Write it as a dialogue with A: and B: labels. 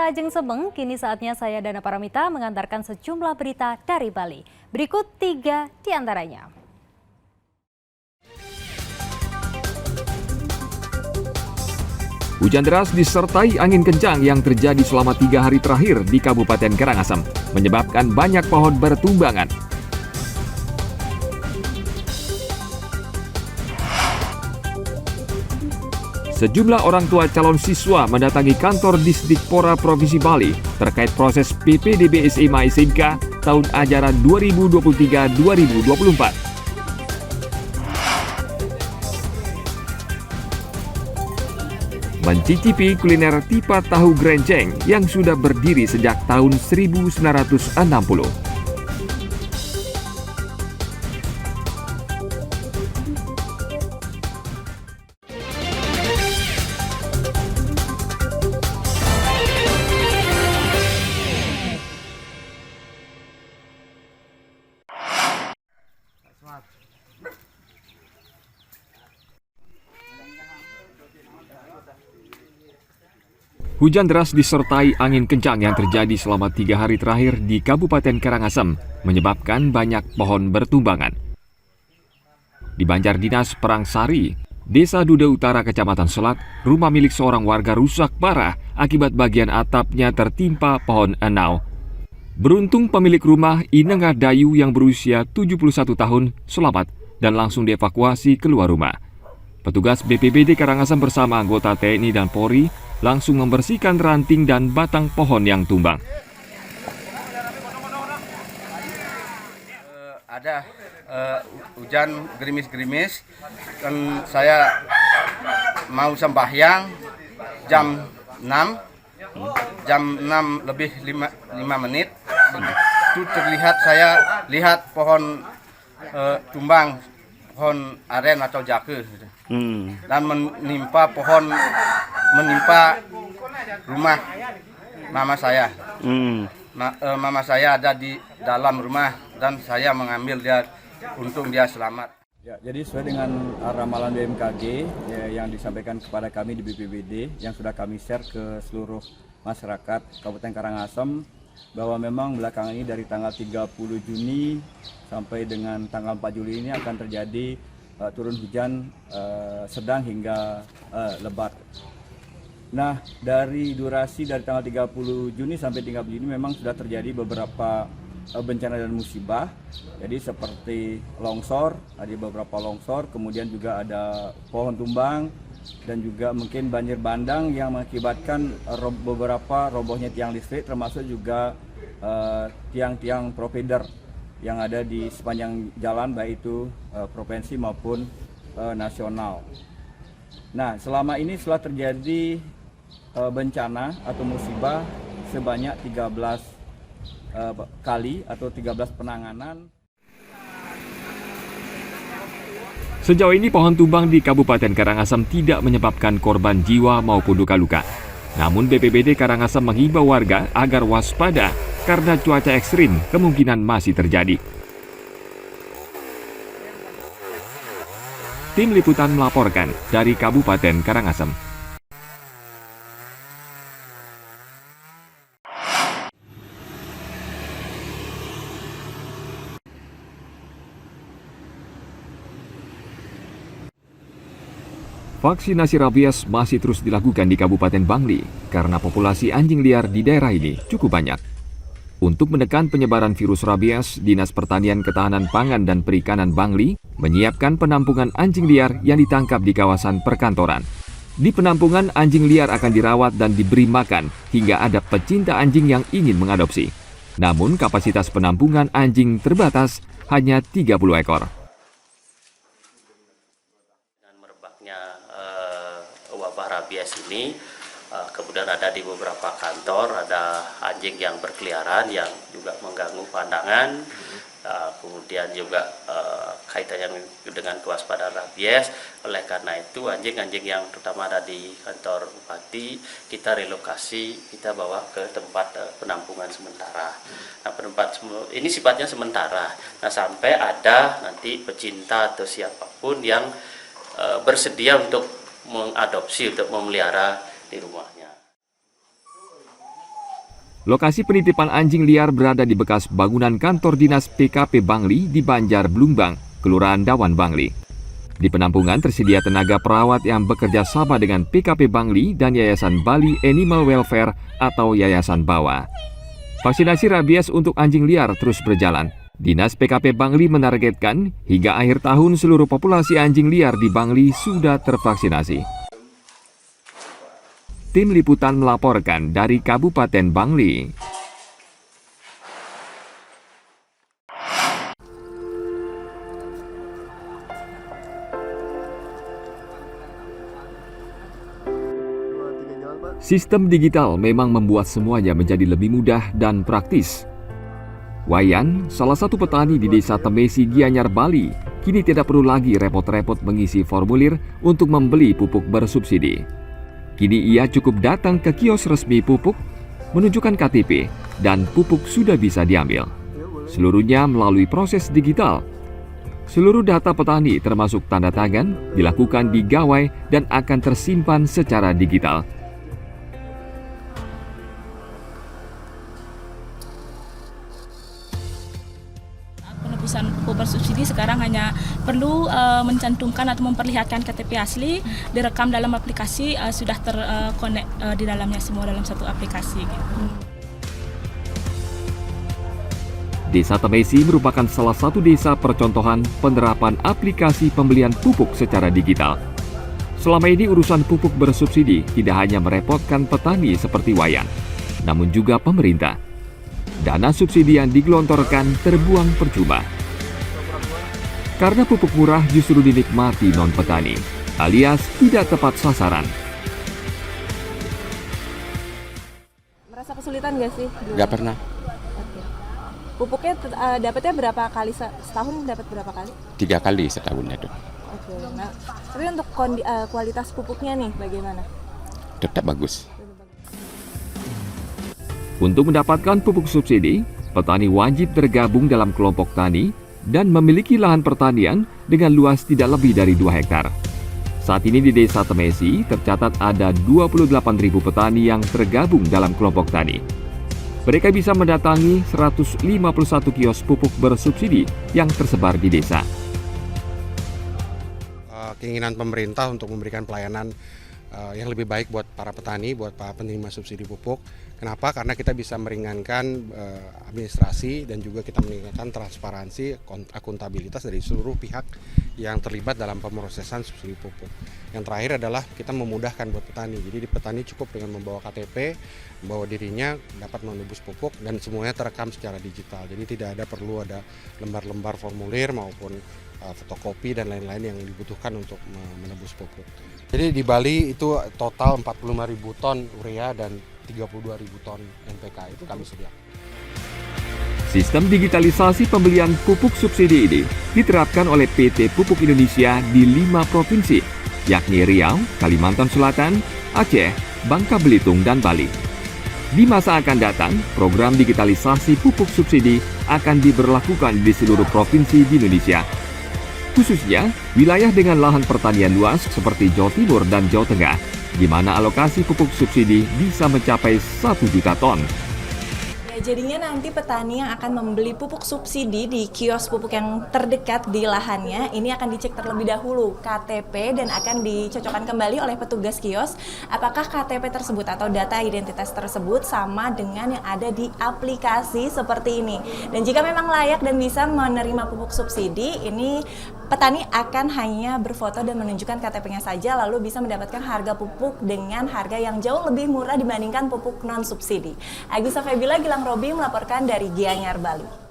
A: Pasca Ajeng Sebeng, kini saatnya saya Dana Paramita mengantarkan sejumlah berita dari Bali. Berikut 3 di antaranya.
B: Hujan deras disertai angin kencang yang terjadi selama 3 hari terakhir di Kabupaten Karangasem, menyebabkan banyak pohon bertumbangan. Sejumlah orang tua calon siswa mendatangi kantor Disdikpora Provinsi Bali terkait proses PPDB SMA SMK tahun ajaran 2023-2024. Mencicipi kuliner tipa tahu gerenceng yang sudah berdiri sejak tahun 1960. Hujan deras disertai angin kencang yang terjadi selama 3 hari terakhir di Kabupaten Karangasem menyebabkan banyak pohon bertumbangan. Di Banjardinas Perangsari, Desa Duda Utara, Kecamatan Selat, rumah milik seorang warga rusak parah akibat bagian atapnya tertimpa pohon enau. Beruntung pemilik rumah Inengah Dayu yang berusia 71 tahun selamat dan langsung dievakuasi keluar rumah. Petugas BPBD Karangasem bersama anggota TNI dan Polri langsung membersihkan ranting dan batang pohon yang tumbang.
C: Ada hujan gerimis-gerimis, kan saya mau sembahyang jam 6 lebih 5 menit. Itu terlihat, saya lihat pohon tumbang, pohon aren atau jake gitu. Dan menimpa rumah mama saya. Mama saya ada di dalam rumah dan saya mengambil dia, untung dia selamat.
D: Ya, jadi sesuai dengan ramalan BMKG yang disampaikan kepada kami di BPBD yang sudah kami share ke seluruh masyarakat Kabupaten Karangasem, bahwa memang belakangan ini dari tanggal 30 Juni sampai dengan tanggal 4 Juli ini akan terjadi turun hujan sedang hingga lebat. Nah, dari durasi dari tanggal 30 Juni sampai 30 Juni memang sudah terjadi beberapa bencana dan musibah. Jadi seperti longsor, ada beberapa longsor, kemudian juga ada pohon tumbang, dan juga mungkin banjir bandang yang mengakibatkan beberapa robohnya tiang listrik, termasuk juga tiang-tiang provider yang ada di sepanjang jalan, baik itu provinsi maupun nasional. Nah, selama ini setelah terjadi bencana atau musibah sebanyak 13 kali atau 13 penanganan.
B: Sejauh ini pohon tumbang di Kabupaten Karangasem tidak menyebabkan korban jiwa maupun luka-luka. Namun BPBD Karangasem menghimbau warga agar waspada karena cuaca ekstrim kemungkinan masih terjadi. Tim Liputan melaporkan dari Kabupaten Karangasem. Vaksinasi rabies masih terus dilakukan di Kabupaten Bangli karena populasi anjing liar di daerah ini cukup banyak. Untuk menekan penyebaran virus rabies, Dinas Pertanian Ketahanan Pangan dan Perikanan Bangli menyiapkan penampungan anjing liar yang ditangkap di kawasan perkantoran. Di penampungan, anjing liar akan dirawat dan diberi makan hingga ada pecinta anjing yang ingin mengadopsi. Namun kapasitas penampungan anjing terbatas, hanya 30 ekor.
E: Wabah rabies ini kemudian ada di beberapa kantor, ada anjing yang berkeliaran yang juga mengganggu pandangan, kemudian juga kaitannya dengan kewaspadaan rabies. Oleh karena itu anjing-anjing yang terutama ada di kantor bupati kita relokasi, kita bawa ke tempat penampungan sementara. Nah, tempat ini sifatnya sementara. Nah, sampai ada nanti pecinta atau siapapun yang bersedia untuk mengadopsi, untuk memelihara di rumahnya.
B: Lokasi penitipan anjing liar berada di bekas bangunan kantor dinas PKP Bangli di Banjar Blumbang, Kelurahan Dawan Bangli. Di penampungan tersedia tenaga perawat yang bekerja sama dengan PKP Bangli dan Yayasan Bali Animal Welfare atau Yayasan BAWA. Vaksinasi rabies untuk anjing liar terus berjalan. Dinas PKP Bangli menargetkan hingga akhir tahun seluruh populasi anjing liar di Bangli sudah tervaksinasi. Tim Liputan melaporkan dari Kabupaten Bangli. Sistem digital memang membuat semuanya menjadi lebih mudah dan praktis. Wayan, salah satu petani di Desa Temesi, Gianyar, Bali, kini tidak perlu lagi repot-repot mengisi formulir untuk membeli pupuk bersubsidi. Kini ia cukup datang ke kios resmi pupuk, menunjukkan KTP, dan pupuk sudah bisa diambil. Seluruhnya melalui proses digital. Seluruh data petani termasuk tanda tangan dilakukan di gawai dan akan tersimpan secara digital.
F: Penebusan pupuk bersubsidi sekarang hanya perlu mencantumkan atau memperlihatkan KTP asli, direkam dalam aplikasi, sudah terkonek di dalamnya semua dalam satu aplikasi.
B: Desa Temesi merupakan salah satu desa percontohan penerapan aplikasi pembelian pupuk secara digital. Selama ini urusan pupuk bersubsidi tidak hanya merepotkan petani seperti Wayan, namun juga pemerintah. Dana subsidi yang digelontorkan terbuang percuma. Karena pupuk murah justru dinikmati non-petani, alias tidak tepat sasaran.
G: Merasa kesulitan nggak sih?
H: Nggak pernah.
G: Oke. Pupuknya dapatnya berapa kali setahun, dapat berapa kali?
H: 3 kali setahun itu.
G: Oke. Nah, tapi untuk kualitas pupuknya nih bagaimana?
H: Tetap bagus.
B: Untuk mendapatkan pupuk subsidi, petani wajib tergabung dalam kelompok tani dan memiliki lahan pertanian dengan luas tidak lebih dari 2 hektar. Saat ini di Desa Temesi tercatat ada 28.000 petani yang tergabung dalam kelompok tani. Mereka bisa mendatangi 151 kios pupuk bersubsidi yang tersebar di desa.
I: Keinginan pemerintah untuk memberikan pelayanan yang lebih baik buat para petani, buat para penerima subsidi pupuk. Kenapa? Karena kita bisa meringankan administrasi dan juga kita meningkatkan transparansi, akuntabilitas dari seluruh pihak yang terlibat dalam pemrosesan subsidi pupuk. Yang terakhir adalah kita memudahkan buat petani. Jadi petani cukup dengan membawa KTP, membawa dirinya dapat menebus pupuk dan semuanya terekam secara digital. Jadi tidak perlu ada lembar-lembar formulir maupun fotokopi dan lain-lain yang dibutuhkan untuk menebus pupuk. Jadi di Bali itu total 45.000 ton urea dan 32.000 ton NPK itu kami sediakan.
B: Sistem digitalisasi pembelian pupuk subsidi ini diterapkan oleh PT Pupuk Indonesia di 5 provinsi, yakni Riau, Kalimantan Selatan, Aceh, Bangka Belitung, dan Bali. Di masa akan datang, program digitalisasi pupuk subsidi akan diberlakukan di seluruh provinsi di Indonesia. Khususnya wilayah dengan lahan pertanian luas seperti Jawa Timur dan Jawa Tengah, di mana alokasi pupuk subsidi bisa mencapai 1 juta ton.
G: Ya, jadinya nanti petani yang akan membeli pupuk subsidi di kios pupuk yang terdekat di lahannya, ini akan dicek terlebih dahulu KTP dan akan dicocokkan kembali oleh petugas kios apakah KTP tersebut atau data identitas tersebut sama dengan yang ada di aplikasi seperti ini. Dan jika memang layak dan bisa menerima pupuk subsidi, ini petani akan hanya berfoto dan menunjukkan KTP-nya saja, lalu bisa mendapatkan harga pupuk dengan harga yang jauh lebih murah dibandingkan pupuk non-subsidi. Agisa Febila, Gilang Robi melaporkan dari Gianyar, Bali.